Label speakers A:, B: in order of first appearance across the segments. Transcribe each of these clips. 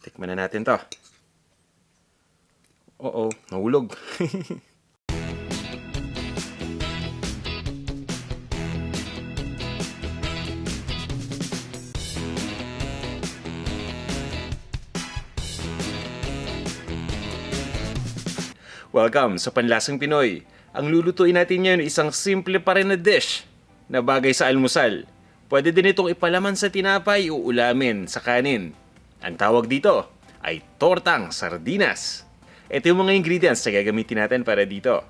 A: Tikman na natin to. Oo, nahulog. Welcome sa Panlasang Pinoy. Ang lulutuin natin ngayon ay isang simple pa rin na dish na bagay sa almusal. Pwede din itong ipalaman sa tinapay o ulamin sa kanin. Ang tawag dito ay tortang sardinas. Ito yung mga ingredients na gagamitin natin para dito.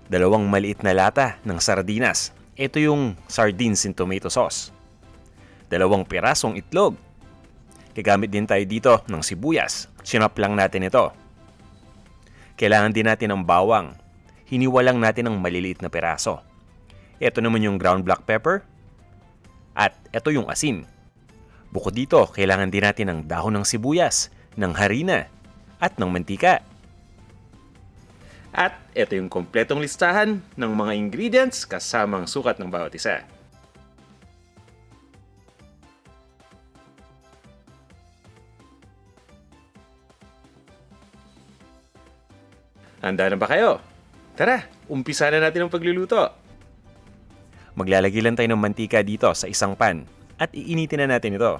A: 2 maliit na lata ng sardinas. Ito yung sardines in tomato sauce. 2 pirasong itlog. Gagamit din tayo dito ng sibuyas. Sinap lang natin ito. Kailangan din natin ng bawang. Hiniwalang natin ng maliliit na piraso. Ito naman yung ground black pepper. At ito yung asin. Bukod dito, kailangan din natin ng dahon ng sibuyas, ng harina, at ng mantika. At ito yung kompletong listahan ng mga ingredients kasamang sukat ng bawat isa. Handa na ba kayo? Tara, umpisa na natin ang pagluluto. Maglalagay lang tayo ng mantika dito sa isang pan at iinitin na natin ito.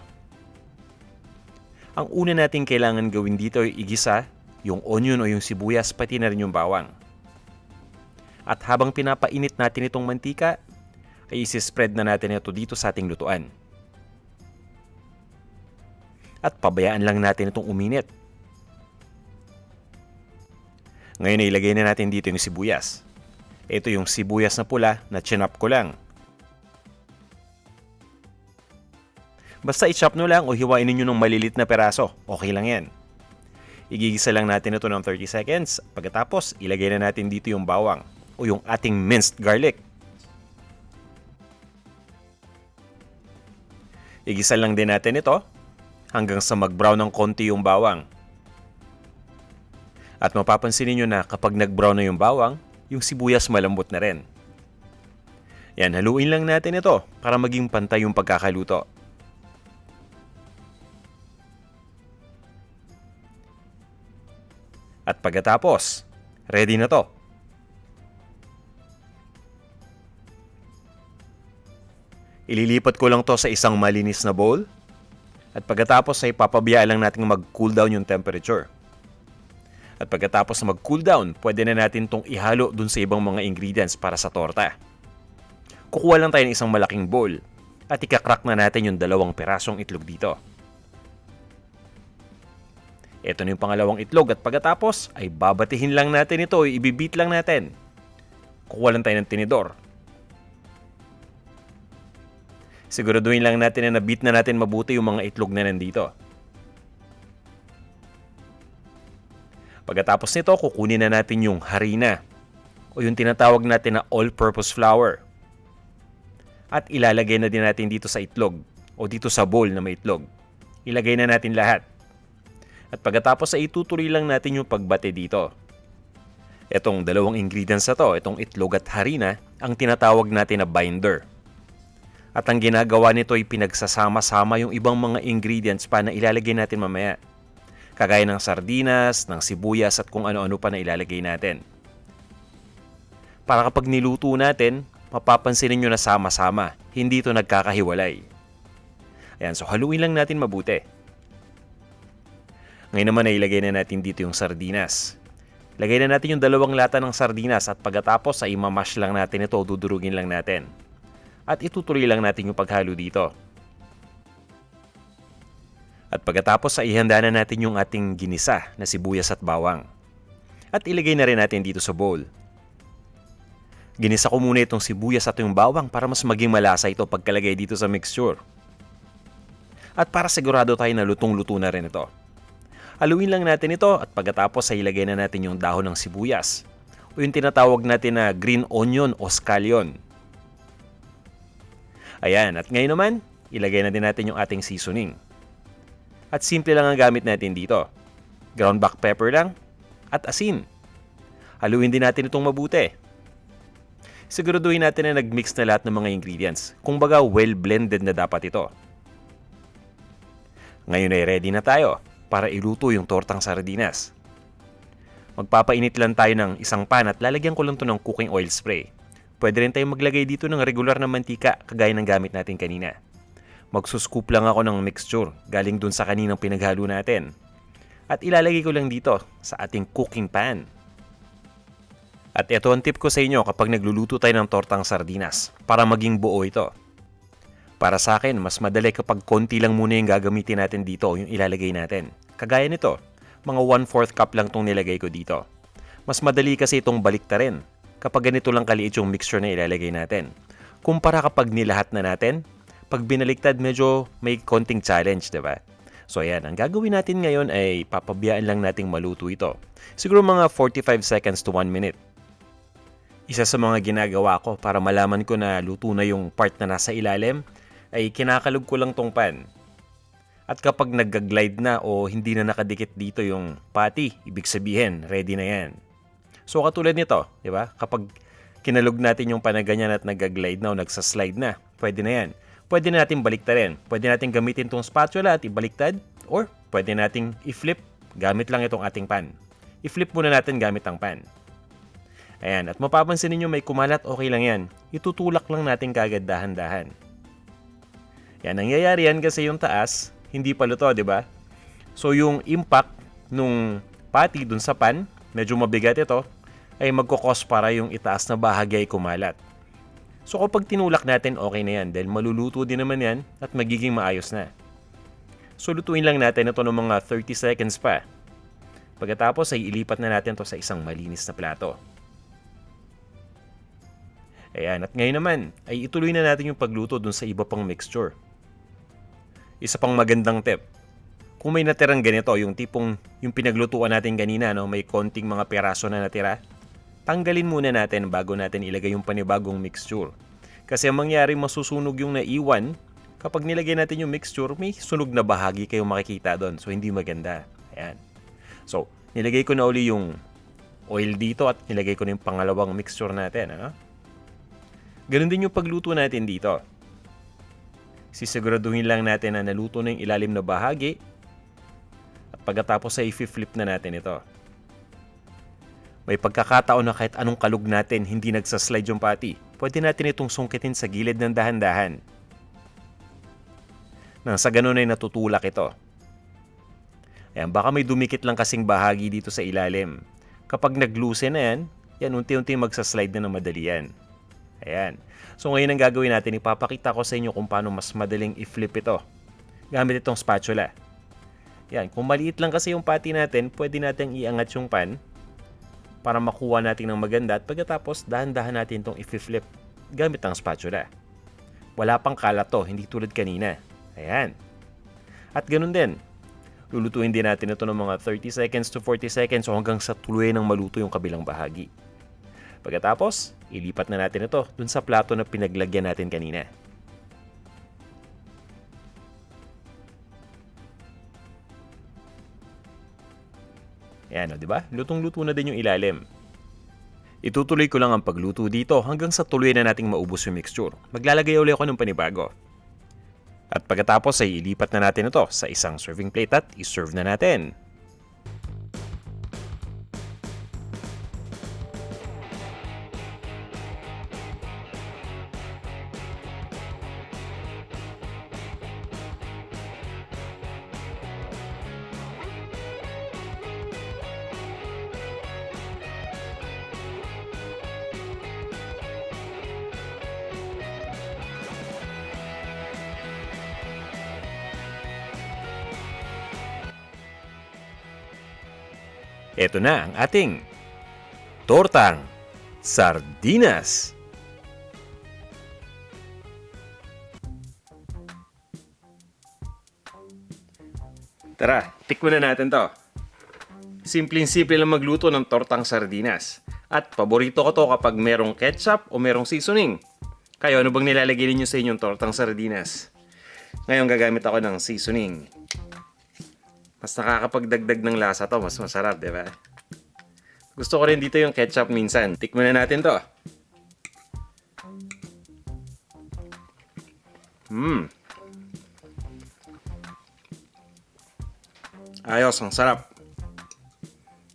A: Ang una natin kailangan gawin dito ay igisa yung onion o yung sibuyas pati na rin yung bawang. At habang pinapainit natin itong mantika, ay isi-spread na natin ito dito sa ating lutuan. At pabayaan lang natin itong uminit. Ngayon ay ilagay na natin dito yung sibuyas. Ito yung sibuyas na pula na chinop ko lang. Basta i-chop nyo lang o hiwain ninyo ng malilit na peraso. Okay lang yan. Igigisa lang natin ito ng 30 seconds. Pagkatapos, ilagay na natin dito yung bawang o yung ating minced garlic. Igisa lang din natin ito hanggang sa mag-brown ng konti yung bawang. At mapapansin niyo na kapag nag-brown na yung bawang, yung sibuyas malambot na rin. Yan, haluin lang natin ito para maging pantay yung pagkakaluto. At pagkatapos, ready na to. Ililipat ko lang to sa isang malinis na bowl. At pagkatapos ay papabiyaan lang natin mag-cool down yung temperature. At pagkatapos na mag-cool down, pwede na natin itong ihalo dun sa ibang mga ingredients para sa torta. Kukuha lang tayo ng isang malaking bowl at ika-crack na natin yung 2 pirasong itlog dito. Ito na yung pangalawang itlog at pagkatapos ay babatihin lang natin ito, ibibit lang natin. Kukuha lang tayo ng tinidor. Siguraduhin lang natin na nabit na natin mabuti yung mga itlog na nandito. Pagkatapos nito, kukunin na natin yung harina o yung tinatawag natin na all-purpose flour. At ilalagay na din natin dito sa itlog o dito sa bowl na may itlog. Ilagay na natin lahat. At pagkatapos ay itutuloy lang natin yung pagbate dito. Itong 2 ingredients na to, itong itlog at harina, ang tinatawag natin na binder. At ang ginagawa nito ay pinagsasama-sama yung ibang mga ingredients pa na ilalagay natin mamaya. Kagaya ng sardinas, ng sibuyas at kung ano-ano pa na ilalagay natin. Para kapag niluto natin, mapapansin niyo na sama-sama, hindi ito nagkakahiwalay. Ayan, so haluin lang natin mabuti. Ngayon naman ay ilagay na natin dito yung sardinas. Lagay na natin yung 2 lata ng sardinas at pagkatapos ay mamash lang natin ito, dudurugin lang natin. At itutuloy lang natin yung paghalo dito. At pagkatapos ay ihanda na natin yung ating ginisa na sibuyas at bawang. At ilagay na rin natin dito sa bowl. Ginisa ko muna itong sibuyas at yung bawang para mas maging malasa ito pagkalagay dito sa mixture. At para sigurado tayo na lutong-luto na rin ito. Haluin lang natin ito at pagkatapos ay ilagay na natin yung dahon ng sibuyas o yung tinatawag natin na green onion o scallion. Ayan, at ngayon naman, ilagay na din natin yung ating seasoning. At simple lang ang gamit natin dito. Ground black pepper lang at asin. Haluin din natin itong mabuti. Siguraduhin natin na nag-mix na lahat ng mga ingredients. Kung baga well blended na dapat ito. Ngayon ay ready na tayo para iluto yung tortang sardinas. Magpapainit lang tayo ng isang pan at lalagyan ko lang to ng cooking oil spray. Pwede rin tayong maglagay dito ng regular na mantika kagaya ng gamit natin kanina. Magsuscoop lang ako ng mixture galing dun sa kaninang pinaghalo natin. At ilalagay ko lang dito sa ating cooking pan. At ito ang tip ko sa inyo kapag nagluluto tayo ng tortang sardinas para maging buo ito. Para sa akin, mas madali kapag konti lang muna yung gagamitin natin dito, yung ilalagay natin. Kagaya nito, mga 1/4 cup lang itong nilagay ko dito. Mas madali kasi itong baliktarin kapag ganito lang kaliit yung mixture na ilalagay natin. Kumpara kapag nilahat na natin, pag binaliktad medyo may konting challenge, diba? So ayan, ang gagawin natin ngayon ay papabiyaan lang nating maluto ito. Siguro mga 45 seconds to 1 minute. Isa sa mga ginagawa ko para malaman ko na luto na yung part na nasa ilalim, ay kinakalog ko lang tong pan. At kapag nag-glide na o hindi na nakadikit dito yung patty, ibig sabihin, ready na yan. So katulad nito, di ba? Kapag kinalog natin yung pan na ganyan at nag-glide na o nagsaslide na, pwede na yan. Pwede na natin baliktarin. Pwede natin gamitin tong spatula at ibaliktad, or pwede nating i-flip gamit lang itong ating pan. I-flip muna natin gamit ang pan. Ayan, at mapapansin ninyo may kumalat, okay lang yan. Itutulak lang natin kagad dahan-dahan. Yan, nangyayari yan kasi yung taas, hindi pa luto, di ba? So yung impact nung patty dun sa pan, medyo mabigat ito, ay magkukos para yung itaas na bahagi ay kumalat. So kapag tinulak natin, okay na yan dahil maluluto din naman yan at magiging maayos na. So lutuin lang natin ito ng mga 30 seconds pa. Pagkatapos ay ilipat na natin ito sa isang malinis na plato. Ayan, at ngayon naman ay ituloy na natin yung pagluto dun sa iba pang mixture. Isa pang magandang tip. Kung may natirang ganito, yung tipong yung pinaglutuan natin kanina, no, may konting mga piraso na natira, tanggalin muna natin bago natin ilagay yung panibagong mixture. Kasi ang mangyari, masusunog yung naiwan. Kapag nilagay natin yung mixture, may sunog na bahagi kayong makikita doon. So, hindi maganda. Ayan. So, nilagay ko na uli yung oil dito at nilagay ko na yung pangalawang mixture natin. Ano? Ganun din yung pagluto natin dito. Sisiguraduhin lang natin na naluto na yung ilalim na bahagi at pagkatapos ay i-flip na natin ito. May pagkakataon na kahit anong kalug natin hindi nagsaslide yung patty, pwede natin itong sungkitin sa gilid ng dahan-dahan. Nang sa ganun ay natutulak ito. Ayan, baka may dumikit lang kasing bahagi dito sa ilalim. Kapag nag-loosen na yan unti-unti magsaslide na ng madali yan. Ayan. So ngayon ang gagawin natin, ipapakita ko sa inyo kung paano mas madaling i-flip ito gamit itong spatula. Yan, kung maliit lang kasi yung patty natin, pwede natin iangat yung pan para makuha natin ng maganda at pagkatapos dahan-dahan natin itong i-flip gamit ang spatula. Wala pang kalat to, hindi tulad kanina. Ayan. At ganun din, lulutuin din natin ito ng mga 30 seconds to 40 seconds o hanggang sa tuluyan ng maluto yung kabilang bahagi. Pagkatapos, ilipat na natin ito dun sa plato na pinaglagyan natin kanina. Ayan, di ba? Lutong-luto na din yung ilalim. Itutuloy ko lang ang pagluto dito hanggang sa tuloy na nating maubos yung mixture. Maglalagay ulit ako ng panibago. At pagkatapos ay ilipat na natin ito sa isang serving plate at iserve na natin. Ito na ang ating tortang sardinas. Tara, tikman na natin to. Simpleng-simple lang magluto ng tortang sardinas. At paborito ko to kapag merong ketchup o merong seasoning. Kayo, ano bang nilalagay niyo sa inyong tortang sardinas? Ngayon gagamit ako ng seasoning. Mas nakakapagdagdag ng lasa to, mas masarap, di ba? Gusto ko rin dito yung ketchup minsan. Tikman na natin to. Ayos, ang sarap.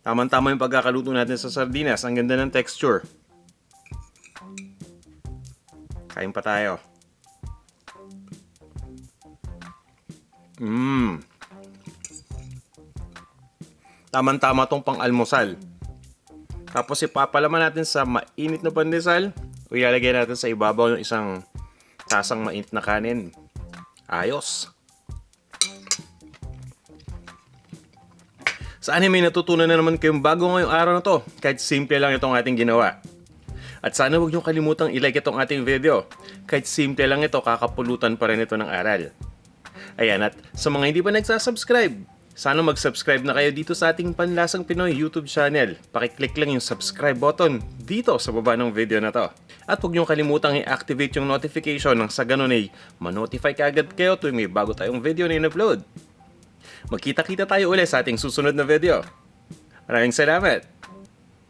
A: Tama-tama yung pagkakaluto natin sa sardinas. Ang ganda ng texture. Kain pa tayo. Tama-tama tong pang-almusal. Tapos ipapalaman natin sa mainit na pandesal o ilalagay natin sa ibabaw ng isang tasang mainit na kanin. Ayos. Sana may natutunan na naman kayong bago ngayong araw na to. Kahit simple lang itong ating ginawa. At sana huwag niyo kalimutang i-like itong ating video. Kahit simple lang ito, kakapulutan pa rin ito ng aral. Ayan, at sa mga hindi pa nagsasubscribe, sana mag-subscribe na kayo dito sa ating Panlasang Pinoy YouTube channel. Pakiclick lang yung subscribe button dito sa baba ng video na to. At huwag niyo kalimutang i-activate yung notification nang sa ganun ay ma-notify kaagad kayo tuwing may bago tayong video na in-upload. Magkita-kita tayo ulit sa ating susunod na video. Maraming salamat!